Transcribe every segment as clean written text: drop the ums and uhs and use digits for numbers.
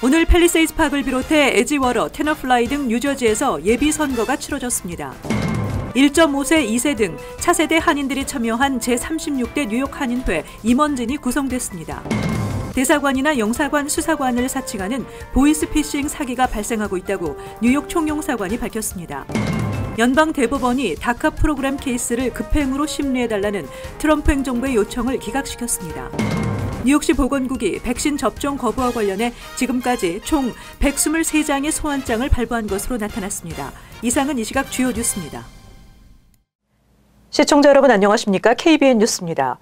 오늘 팰리세이드 파크를 비롯해 에지워러, 테너플라이 등 뉴저지에서 예비선거가 치러졌습니다. 1.5세, 2세 등 차세대 한인들이 참여한 제36대 뉴욕 한인회 임원진이 구성됐습니다. 대사관이나 영사관, 수사관을 사칭하는 보이스피싱 사기가 발생하고 있다고 뉴욕 총영사관이 밝혔습니다. 연방 대법원이 다카 프로그램 케이스를 급행으로 심리해달라는 트럼프 행정부의 요청을 기각시켰습니다. 뉴욕시 보건국이 백신 접종 거부와 관련해 지금까지 총 123장의 소환장을 발부한 것으로 나타났습니다. 이상은 이 시각 주요 뉴스입니다. 시청자 여러분 안녕하십니까? KBN 뉴스입니다.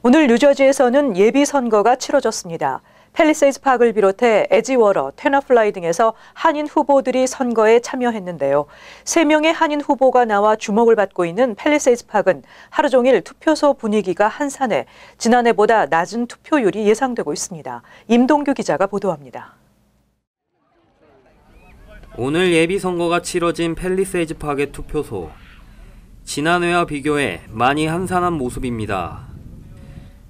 오늘 뉴저지에서는 예비선거가 치러졌습니다. 팰리세이드 파크를 비롯해 에지워러, 테너플라이 등에서 한인 후보들이 선거에 참여했는데요. 3명의 한인 후보가 나와 주목을 받고 있는 팰리세이드 파크는 하루 종일 투표소 분위기가 한산해 지난해보다 낮은 투표율이 예상되고 있습니다. 임동규 기자가 보도합니다. 오늘 예비선거가 치러진 팰리세이드 파크의 투표소. 지난해와 비교해 많이 한산한 모습입니다.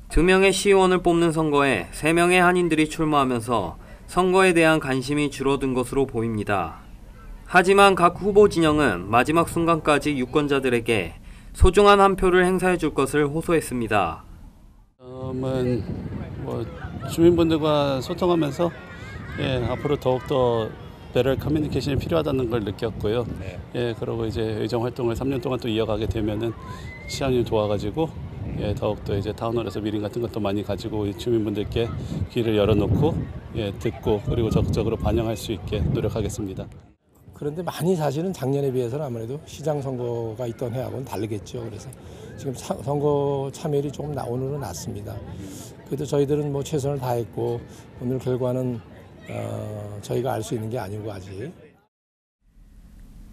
2명의 시의원을 뽑는 선거에 3명의 한인들이 출마하면서 선거에 대한 관심이 줄어든 것으로 보입니다. 하지만 각 후보 진영은 마지막 순간까지 유권자들에게 소중한 한 표를 행사해 줄 것을 호소했습니다. 주민분들과 소통하면서 앞으로 더욱더 베럴 커뮤니케이션이 필요하다는 걸 느꼈고요. 그리고 이제 의정 활동을 3년 동안 또 이어가게 되면은 시장이 좋아가지고 더욱더 이제 타운홀에서 미팅 같은 것도 많이 가지고 주민분들께 귀를 열어놓고 듣고 그리고 적극적으로 반영할 수 있게 노력하겠습니다. 그런데 많이 사실은 작년에 비해서는 아무래도 시장 선거가 있던 해하고는 다르겠죠. 그래서 지금 선거 참여율이 조금 오늘은 낮습니다. 그래도 저희들은 최선을 다했고 오늘 결과는 저희가 알 수 있는 게 아니고 아직.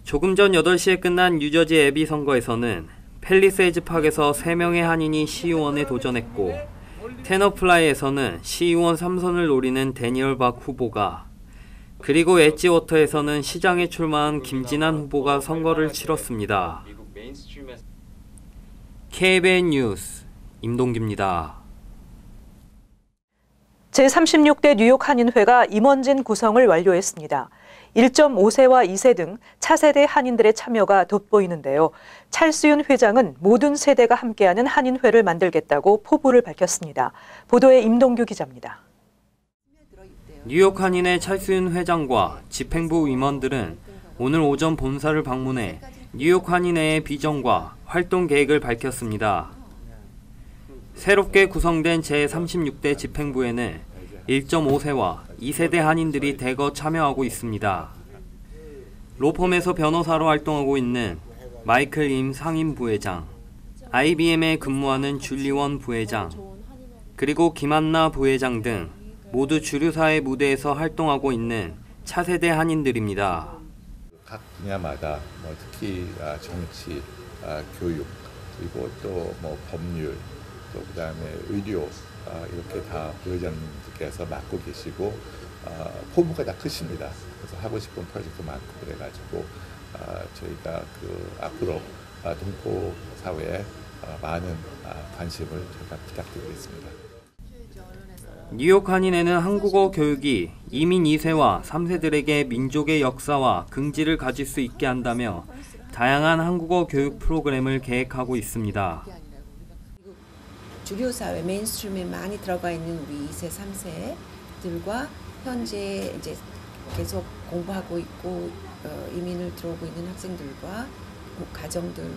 조금 전 8시에 끝난 뉴저지 예비 선거에서는 팰리세이드 파크에서 3명의 한인이 시의원에 도전했고 테너플라이에서는 시의원 3선을 노리는 데니얼 박 후보가 그리고 에지워터에서는 시장에 출마한 김진한 후보가 선거를 치렀습니다. KBN 뉴스 임동규입니다. 제36대 뉴욕 한인회가 임원진 구성을 완료했습니다. 1.5세와 2세 등 차세대 한인들의 참여가 돋보이는데요. 찰스윤 회장은 모든 세대가 함께하는 한인회를 만들겠다고 포부를 밝혔습니다. 보도에 임동규 기자입니다. 뉴욕 한인회 찰스윤 회장과 집행부 임원들은 오늘 오전 본사를 방문해 뉴욕 한인회의 비전과 활동 계획을 밝혔습니다. 새롭게 구성된 제36대 집행부에는 1.5세와 2세대 한인들이 대거 참여하고 있습니다. 로펌에서 변호사로 활동하고 있는 마이클 임 상임 부회장, IBM에 근무하는 줄리원 부회장, 그리고 김한나 부회장 등 모두 주류사회 무대에서 활동하고 있는 차세대 한인들입니다. 각 분야마다 특히 정치, 교육, 그리고 또 법률, 또 그다음에 의료 이렇게 다 부회장님께서 맡고 계시고 포부가 다 크십니다. 그래서 하고 싶은 프로젝트 많고 그래가지고 저희가 앞으로 동포 사회에 많은 관심을 제가 부탁드리겠습니다. 뉴욕 한인회는 한국어 교육이 이민 2세와 3세들에게 민족의 역사와 긍지를 가질 수 있게 한다며 다양한 한국어 교육 프로그램을 계획하고 있습니다. 주류 사회 메인스트림에 많이 들어가 있는 우리 2세, 3세들과 현재 이제 계속 공부하고 있고 이민을 들어오고 있는 학생들과 가정들을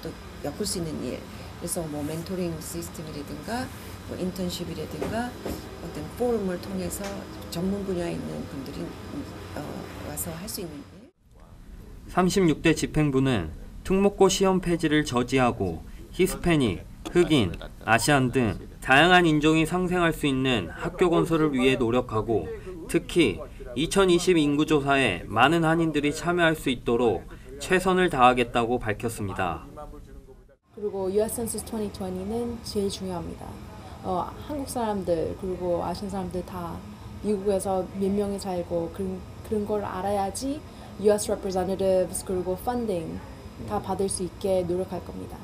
또 엮을 수 있는 일. 그래서 멘토링 시스템이라든가 인턴십이라든가 어떤 포럼을 통해서 전문 분야에 있는 분들이 와서 할 수 있는 일. 36대 집행부는 특목고 시험 폐지를 저지하고 히스패닉, 흑인, 아시안 등 다양한 인종이 상생할 수 있는 학교 건설을 위해 노력하고 특히 2020 인구조사에 많은 한인들이 참여할 수 있도록 최선을 다하겠다고 밝혔습니다. 그리고 US Census 2020는 제일 중요합니다. 한국 사람들 그리고 아시안 사람들 다 미국에서 몇 명이 살고 그런 걸 알아야지 US Representatives 그리고 funding 다 받을 수 있게 노력할 겁니다.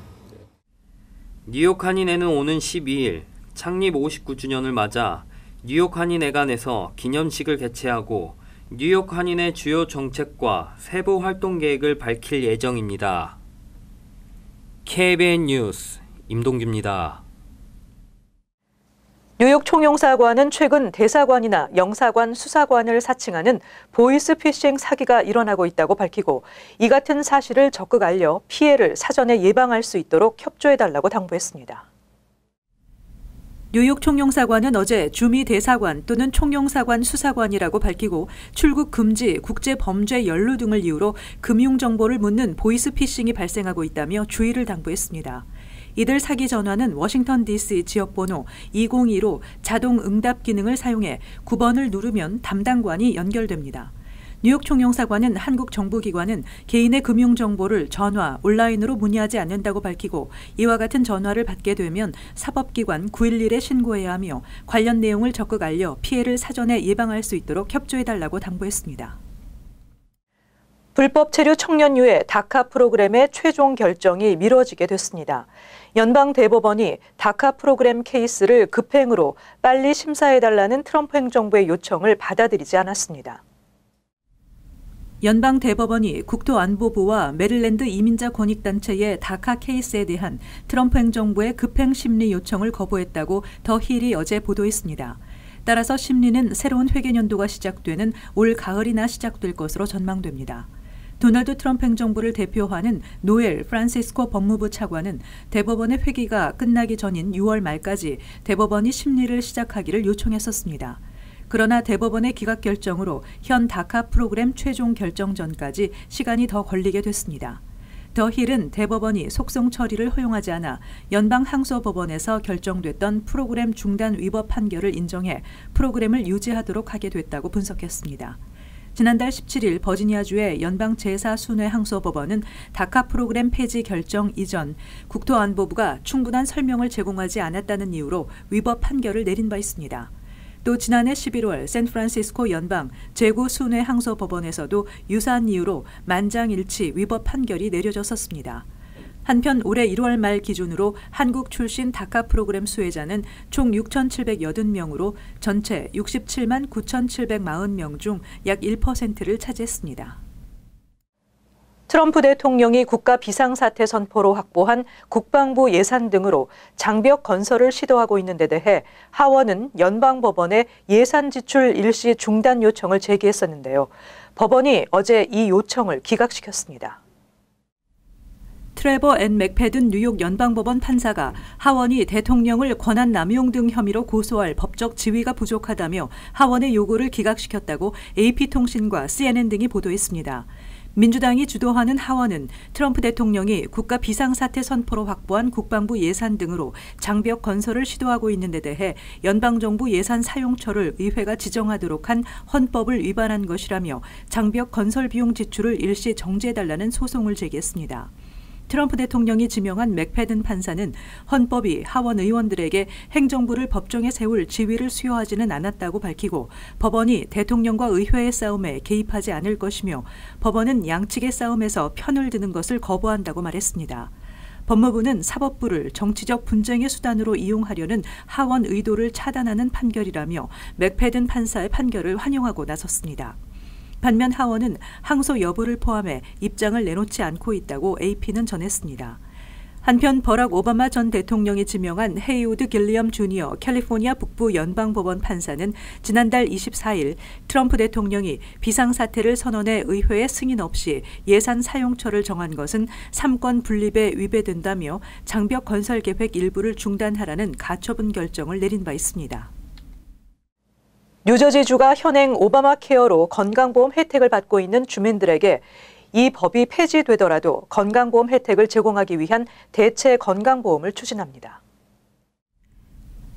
뉴욕 한인회는 오는 12일 창립 59주년을 맞아 뉴욕 한인회관에서 기념식을 개최하고 뉴욕 한인회 주요 정책과 세부 활동 계획을 밝힐 예정입니다. KBN 뉴스 임동규입니다. 뉴욕 총영사관은 최근 대사관이나 영사관, 수사관을 사칭하는 보이스피싱 사기가 일어나고 있다고 밝히고 이 같은 사실을 적극 알려 피해를 사전에 예방할 수 있도록 협조해달라고 당부했습니다. 뉴욕 총영사관은 어제 주미 대사관 또는 총영사관 수사관이라고 밝히고 출국 금지, 국제범죄 연루 등을 이유로 금융정보를 묻는 보이스피싱이 발생하고 있다며 주의를 당부했습니다. 이들 사기 전화는 워싱턴 DC 지역번호 202로 자동 응답 기능을 사용해 9번을 누르면 담당관이 연결됩니다. 뉴욕 총영사관은 한국 정부기관은 개인의 금융정보를 전화, 온라인으로 문의하지 않는다고 밝히고 이와 같은 전화를 받게 되면 사법기관 911에 신고해야 하며 관련 내용을 적극 알려 피해를 사전에 예방할 수 있도록 협조해달라고 당부했습니다. 불법 체류 청년유예 다카 프로그램의 최종 결정이 미뤄지게 됐습니다. 연방대법원이 다카 프로그램 케이스를 급행으로 빨리 심사해달라는 트럼프 행정부의 요청을 받아들이지 않았습니다. 연방대법원이 국토안보부와 메릴랜드 이민자 권익단체의 다카 케이스에 대한 트럼프 행정부의 급행 심리 요청을 거부했다고 더 힐이 어제 보도했습니다. 따라서 심리는 새로운 회계연도가 시작되는 올 가을이나 시작될 것으로 전망됩니다. 도널드 트럼프 행정부를 대표하는 노엘 프란시스코 법무부 차관은 대법원의 회기가 끝나기 전인 6월 말까지 대법원이 심리를 시작하기를 요청했었습니다. 그러나 대법원의 기각 결정으로 현 다카 프로그램 최종 결정 전까지 시간이 더 걸리게 됐습니다. 더 힐은 대법원이 속송 처리를 허용하지 않아 연방항소법원에서 결정됐던 프로그램 중단 위법 판결을 인정해 프로그램을 유지하도록 하게 됐다고 분석했습니다. 지난달 17일 버지니아주의 연방제사순회항소법원은 다카 프로그램 폐지 결정 이전 국토안보부가 충분한 설명을 제공하지 않았다는 이유로 위법 판결을 내린 바 있습니다. 또 지난해 11월 샌프란시스코 연방 제구순회항소법원에서도 유사한 이유로 만장일치 위법 판결이 내려졌었습니다. 한편 올해 1월 말 기준으로 한국 출신 다카 프로그램 수혜자는 총 6,780명으로 전체 67만 9,740명 중 약 1%를 차지했습니다. 트럼프 대통령이 국가 비상사태 선포로 확보한 국방부 예산 등으로 장벽 건설을 시도하고 있는 데 대해 하원은 연방법원에 예산 지출 일시 중단 요청을 제기했었는데요. 법원이 어제 이 요청을 기각시켰습니다. 트레버 앤 맥패든 뉴욕 연방법원 판사가 하원이 대통령을 권한 남용 등 혐의로 고소할 법적 지위가 부족하다며 하원의 요구를 기각시켰다고 AP통신과 CNN 등이 보도했습니다. 민주당이 주도하는 하원은 트럼프 대통령이 국가 비상사태 선포로 확보한 국방부 예산 등으로 장벽 건설을 시도하고 있는 데 대해 연방정부 예산 사용처를 의회가 지정하도록 한 헌법을 위반한 것이라며 장벽 건설 비용 지출을 일시 정지해달라는 소송을 제기했습니다. 트럼프 대통령이 지명한 맥패든 판사는 헌법이 하원 의원들에게 행정부를 법정에 세울 지위를 수여하지는 않았다고 밝히고 법원이 대통령과 의회의 싸움에 개입하지 않을 것이며 법원은 양측의 싸움에서 편을 드는 것을 거부한다고 말했습니다. 법무부는 사법부를 정치적 분쟁의 수단으로 이용하려는 하원 의도를 차단하는 판결이라며 맥패든 판사의 판결을 환영하고 나섰습니다. 반면 하원은 항소 여부를 포함해 입장을 내놓지 않고 있다고 AP는 전했습니다. 한편 버락 오바마 전 대통령이 지명한 헤이우드 길리엄 주니어 캘리포니아 북부 연방법원 판사는 지난달 24일 트럼프 대통령이 비상사태를 선언해 의회의 승인 없이 예산 사용처를 정한 것은 삼권 분립에 위배된다며 장벽 건설 계획 일부를 중단하라는 가처분 결정을 내린 바 있습니다. 뉴저지주가 현행 오바마 케어로 건강보험 혜택을 받고 있는 주민들에게 이 법이 폐지되더라도 건강보험 혜택을 제공하기 위한 대체 건강보험을 추진합니다.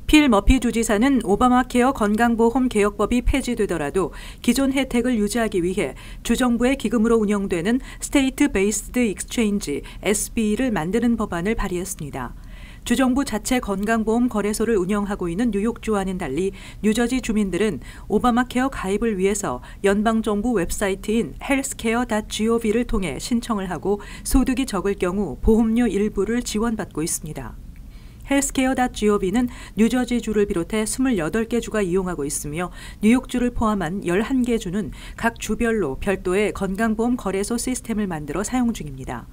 필 머피 주지사는 오바마 케어 건강보험 개혁법이 폐지되더라도 기존 혜택을 유지하기 위해 주정부의 기금으로 운영되는 스테이트 베이스드 익스체인지 SB를 만드는 법안을 발의했습니다. 주정부 자체 건강보험 거래소를 운영하고 있는 뉴욕주와는 달리 뉴저지 주민들은 오바마 케어 가입을 위해서 연방정부 웹사이트인 healthcare.gov를 통해 신청을 하고 소득이 적을 경우 보험료 일부를 지원받고 있습니다. 헬스케어.gov는 뉴저지주를 비롯해 28개 주가 이용하고 있으며 뉴욕주를 포함한 11개 주는 각 주별로 별도의 건강보험 거래소 시스템을 만들어 사용 중입니다.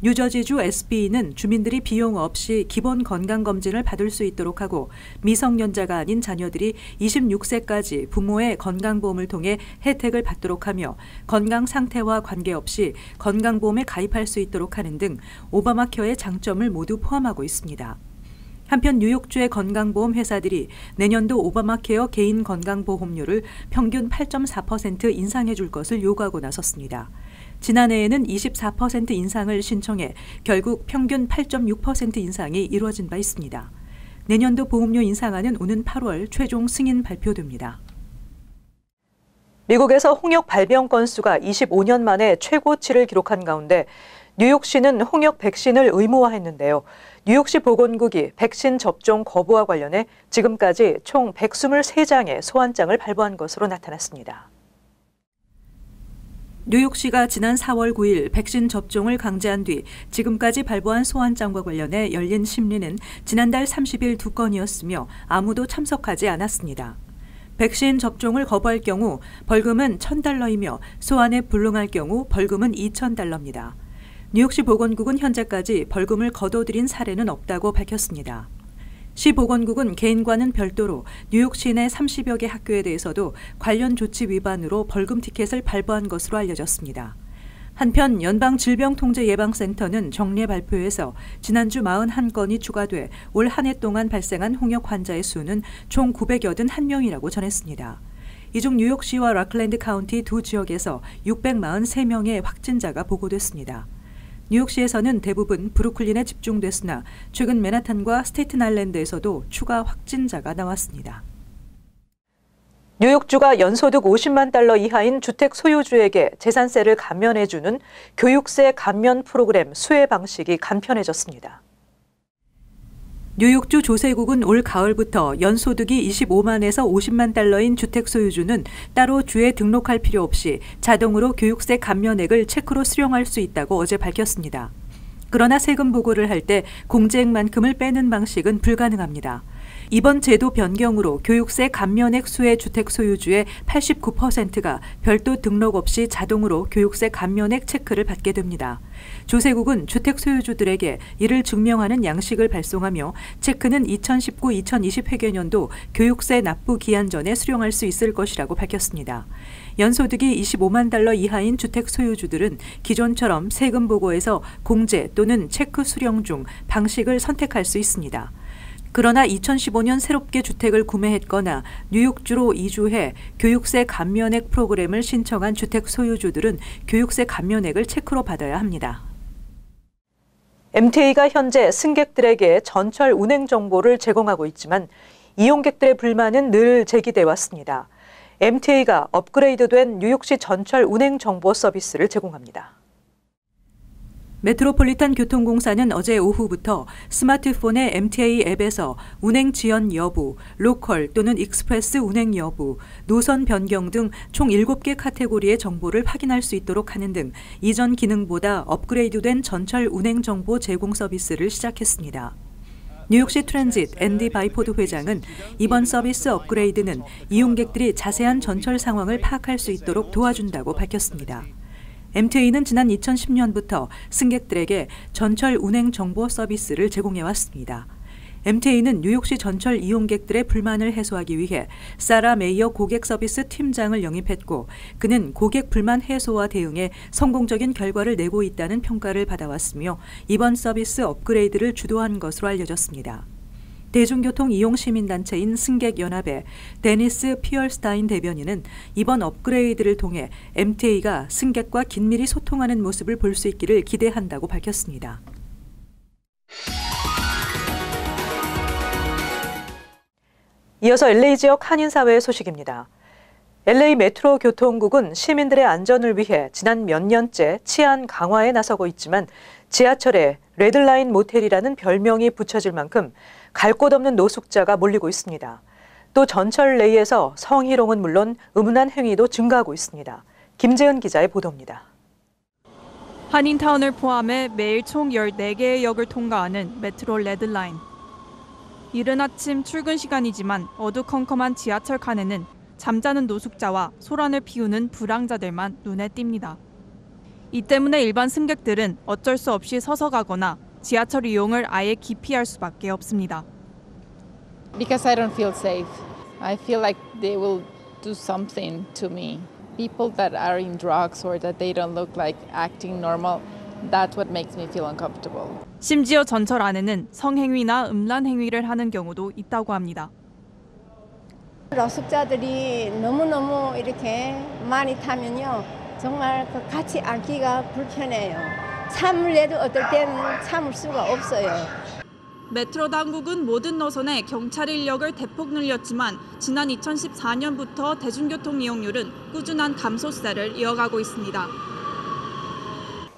뉴저지주 SB는 주민들이 비용 없이 기본 건강검진을 받을 수 있도록 하고 미성년자가 아닌 자녀들이 26세까지 부모의 건강보험을 통해 혜택을 받도록 하며 건강 상태와 관계없이 건강보험에 가입할 수 있도록 하는 등 오바마케어의 장점을 모두 포함하고 있습니다. 한편 뉴욕주의 건강보험 회사들이 내년도 오바마케어 개인 건강보험료를 평균 8.4% 인상해 줄 것을 요구하고 나섰습니다. 지난해에는 24% 인상을 신청해 결국 평균 8.6% 인상이 이루어진 바 있습니다. 내년도 보험료 인상안은 오는 8월 최종 승인 발표됩니다. 미국에서 홍역 발병 건수가 25년 만에 최고치를 기록한 가운데 뉴욕시는 홍역 백신을 의무화했는데요. 뉴욕시 보건국이 백신 접종 거부와 관련해 지금까지 총 123장의 소환장을 발부한 것으로 나타났습니다. 뉴욕시가 지난 4월 9일 백신 접종을 강제한 뒤 지금까지 발부한 소환장과 관련해 열린 심리는 지난달 30일 2건이었으며 아무도 참석하지 않았습니다. 백신 접종을 거부할 경우 벌금은 $1,000이며 소환에 불응할 경우 벌금은 $2,000입니다. 뉴욕시 보건국은 현재까지 벌금을 거둬들인 사례는 없다고 밝혔습니다. 시 보건국은 개인과는 별도로 뉴욕 시내 30여 개 학교에 대해서도 관련 조치 위반으로 벌금 티켓을 발부한 것으로 알려졌습니다. 한편 연방질병통제예방센터는 정례 발표에서 지난주 41건이 추가돼 올 한 해 동안 발생한 홍역 환자의 수는 총 981명이라고 전했습니다. 이 중 뉴욕시와 락랜드 카운티 두 지역에서 643명의 확진자가 보고됐습니다. 뉴욕시에서는 대부분 브루클린에 집중됐으나 최근 맨하탄과 스테이튼 아일랜드에서도 추가 확진자가 나왔습니다. 뉴욕주가 연소득 $50만 이하인 주택 소유주에게 재산세를 감면해주는 교육세 감면 프로그램 수혜 방식이 간편해졌습니다. 뉴욕주 조세국은 올 가을부터 연소득이 25만에서 $50만 주택 소유주는 따로 주에 등록할 필요 없이 자동으로 교육세 감면액을 체크로 수령할 수 있다고 어제 밝혔습니다. 그러나 세금 보고를 할 때 공제액만큼을 빼는 방식은 불가능합니다. 이번 제도 변경으로 교육세 감면액 수혜 주택 소유주의 89%가 별도 등록 없이 자동으로 교육세 감면액 체크를 받게 됩니다. 조세국은 주택 소유주들에게 이를 증명하는 양식을 발송하며 체크는 2019-2020 회계년도 교육세 납부 기한 전에 수령할 수 있을 것이라고 밝혔습니다. 연소득이 $25만 이하인 주택 소유주들은 기존처럼 세금 보고에서 공제 또는 체크 수령 중 방식을 선택할 수 있습니다. 그러나 2015년 새롭게 주택을 구매했거나 뉴욕주로 이주해 교육세 감면액 프로그램을 신청한 주택 소유주들은 교육세 감면액을 체크로 받아야 합니다. MTA가 현재 승객들에게 전철 운행 정보를 제공하고 있지만 이용객들의 불만은 늘 제기돼 왔습니다. MTA가 업그레이드된 뉴욕시 전철 운행 정보 서비스를 제공합니다. 메트로폴리탄 교통공사는 어제 오후부터 스마트폰의 MTA 앱에서 운행 지연 여부, 로컬 또는 익스프레스 운행 여부, 노선 변경 등 총 7개 카테고리의 정보를 확인할 수 있도록 하는 등 이전 기능보다 업그레이드된 전철 운행 정보 제공 서비스를 시작했습니다. 뉴욕시 트랜짓 앤디 바이포드 회장은 이번 서비스 업그레이드는 이용객들이 자세한 전철 상황을 파악할 수 있도록 도와준다고 밝혔습니다. MTA는 지난 2010년부터 승객들에게 전철 운행 정보 서비스를 제공해왔습니다. MTA는 뉴욕시 전철 이용객들의 불만을 해소하기 위해 사라 메이어 고객 서비스 팀장을 영입했고 그는 고객 불만 해소와 대응에 성공적인 결과를 내고 있다는 평가를 받아왔으며 이번 서비스 업그레이드를 주도한 것으로 알려졌습니다. 대중교통 이용 시민단체인 승객연합의 데니스 피얼스타인 대변인은 이번 업그레이드를 통해 MTA가 승객과 긴밀히 소통하는 모습을 볼 수 있기를 기대한다고 밝혔습니다. 이어서 LA 지역 한인사회 소식입니다. LA 메트로 교통국은 시민들의 안전을 위해 지난 몇 년째 치안 강화에 나서고 있지만 지하철에 레드라인 모텔이라는 별명이 붙여질 만큼 갈 곳 없는 노숙자가 몰리고 있습니다. 또 전철 내에서 성희롱은 물론 음란한 행위도 증가하고 있습니다. 김재은 기자의 보도입니다. 한인타운을 포함해 매일 총 14개의 역을 통과하는 메트로 레드라인. 이른 아침 출근 시간이지만 어두컴컴한 지하철 칸에는 잠자는 노숙자와 소란을 피우는 불황자들만 눈에 띕니다. 이 때문에 일반 승객들은 어쩔 수 없이 서서 가거나 지하철 이용을 아예 기피할 수밖에 없습니다. Because I don't feel safe. I feel like they will do something to me. People that are in drugs or that they don't look like acting normal, that's what makes me feel uncomfortable. 심지어 전철 안에는 성행위나 음란 행위를 하는 경우도 있다고 합니다. 노숙자들이 너무너무 이렇게 많이 타면요. 정말 같이 앉기가 불편해요. 참을래도 어떨 때는 참을 수가 없어요. 메트로 당국은 모든 노선에 경찰 인력을 대폭 늘렸지만 지난 2014년부터 대중교통 이용률은 꾸준한 감소세를 이어가고 있습니다.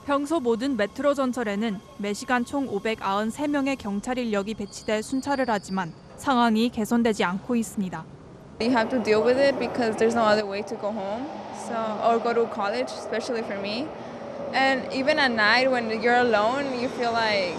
평소 모든 메트로 전철에는 매시간 총 593명의 경찰 인력이 배치돼 순찰을 하지만 상황이 개선되지 않고 있습니다. You have to deal with it because there's no other way to go home, or go to college, especially for me. And even at night when you're alone, you feel like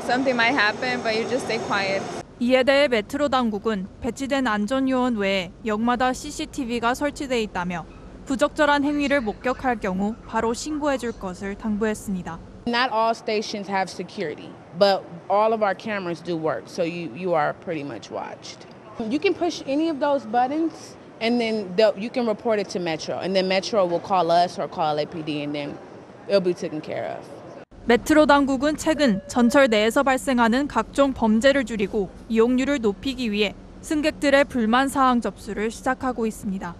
something might happen, but you just stay quiet. 이에 대해 메트로 당국은 배치된 안전요원 외에 역마다 CCTV가 설치돼 있다며 부적절한 행위를 목격할 경우 바로 신고해 줄 것을 당부했습니다. Not all stations have security, but all of our cameras do work, so you are pretty much watched. You can push any of those buttons, and then you can report it to Metro, and then Metro will call us or call LAPD, and then it'll be taken care of. 메트로 당국은 최근 전철 내에서 발생하는 각종 범죄를 줄이고 이용률을 높이기 위해 승객들의 불만 사항 접수를 시작하고 있습니다.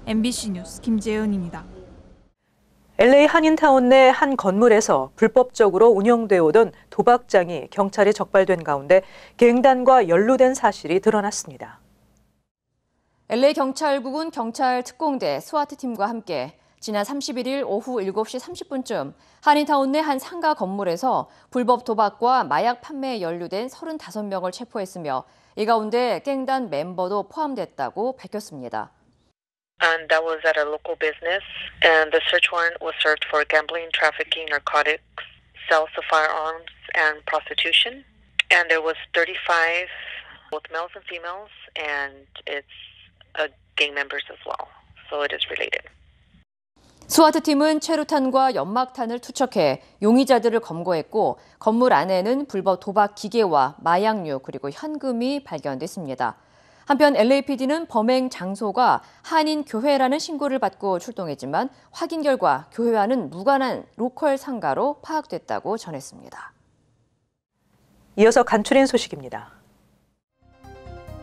MBC 뉴스 김재은입니다. LA 한인타운 내 한 건물에서 불법적으로 운영되어 오던 도박장이 경찰에 적발된 가운데 갱단과 연루된 사실이 드러났습니다. LA 경찰국은 경찰 특공대 스와트팀과 함께 지난 31일 오후 7시 30분쯤 한인타운 내 한 상가 건물에서 불법 도박과 마약 판매에 연루된 35명을 체포했으며 이 가운데 갱단 멤버도 포함됐다고 밝혔습니다. And that was at a local business, and the search warrant was served for gambling, trafficking, narcotics, sales of firearms, and prostitution. And there was 35, both males and females, and it's gang members as well, so it is related. 스와트팀은 최루탄과 연막탄을 투척해 용의자들을 검거했고 건물 안에는 불법 도박 기계와 마약류 그리고 현금이 발견됐습니다. 한편 LAPD는 범행 장소가 한인 교회라는 신고를 받고 출동했지만 확인 결과 교회와는 무관한 로컬 상가로 파악됐다고 전했습니다. 이어서 간추린 소식입니다.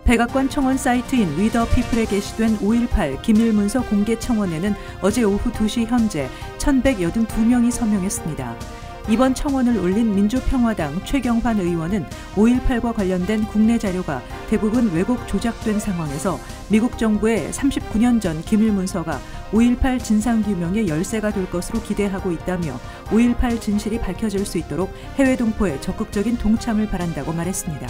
백악관 청원 사이트인 위더피플에 게시된 5.18 기밀문서 공개 청원에는 어제 오후 2시 현재 1,182명이 서명했습니다. 이번 청원을 올린 민주평화당 최경환 의원은 5.18과 관련된 국내 자료가 대부분 왜곡 조작된 상황에서 미국 정부의 39년 전 기밀문서가 5.18 진상규명의 열쇠가 될 것으로 기대하고 있다며 5.18 진실이 밝혀질 수 있도록 해외 동포의 적극적인 동참을 바란다고 말했습니다.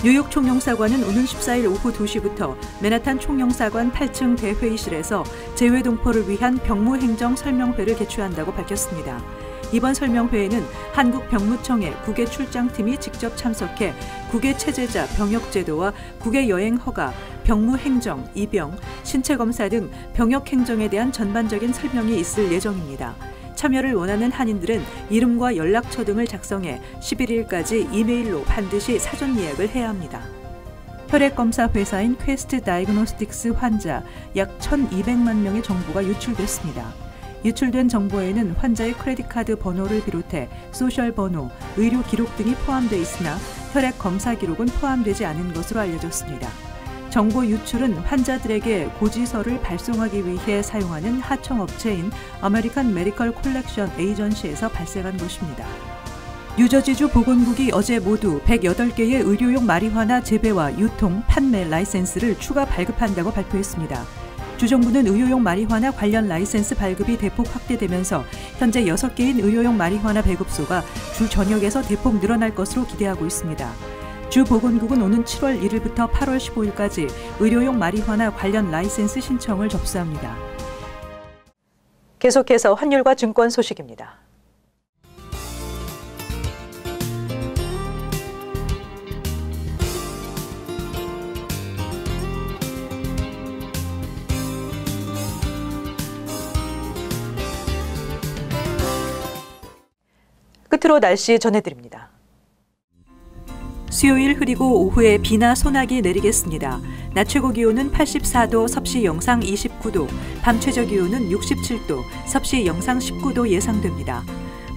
뉴욕 총영사관은 오는 14일 오후 2시부터 맨하탄 총영사관 8층 대회의실에서 재외 동포를 위한 병무행정 설명회를 개최한다고 밝혔습니다. 이번 설명회에는 한국병무청의 국외 출장팀이 직접 참석해 국외 체제자 병역 제도와 국외 여행 허가, 병무 행정, 입영, 신체 검사 등 병역 행정에 대한 전반적인 설명이 있을 예정입니다. 참여를 원하는 한인들은 이름과 연락처 등을 작성해 11일까지 이메일로 반드시 사전 예약을 해야 합니다. 혈액검사 회사인 퀘스트 다이그노스틱스 환자 약 1,200만 명의 정보가 유출됐습니다. 유출된 정보에는 환자의 크레딧카드 번호를 비롯해 소셜 번호, 의료 기록 등이 포함되어 있으나 혈액 검사 기록은 포함되지 않은 것으로 알려졌습니다. 정보 유출은 환자들에게 고지서를 발송하기 위해 사용하는 하청업체인 아메리칸 메디컬 콜렉션 에이전시에서 발생한 것입니다. 뉴저지주 보건국이 어제 모두 108개의 의료용 마리화나 재배와 유통, 판매 라이센스를 추가 발급한다고 발표했습니다. 주정부는 의료용 마리화나 관련 라이센스 발급이 대폭 확대되면서 현재 6개인 의료용 마리화나 배급소가 주 전역에서 대폭 늘어날 것으로 기대하고 있습니다. 주 보건국은 오는 7월 1일부터 8월 15일까지 의료용 마리화나 관련 라이센스 신청을 접수합니다. 계속해서 환율과 증권 소식입니다. 끝으로 날씨 전해드립니다. 수요일 흐리고 오후에 비나 소나기 내리겠습니다. 낮 최고 기온은 84도, 섭씨 영상 29도, 밤 최저 기온은 67도, 섭씨 영상 19도 예상됩니다.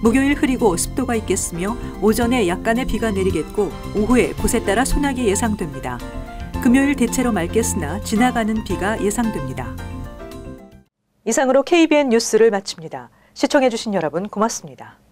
목요일 흐리고 습도가 있겠으며 오전에 약간의 비가 내리겠고 오후에 곳에 따라 소나기 예상됩니다. 금요일 대체로 맑겠으나 지나가는 비가 예상됩니다. 이상으로 KBN 뉴스를 마칩니다. 시청해주신 여러분 고맙습니다.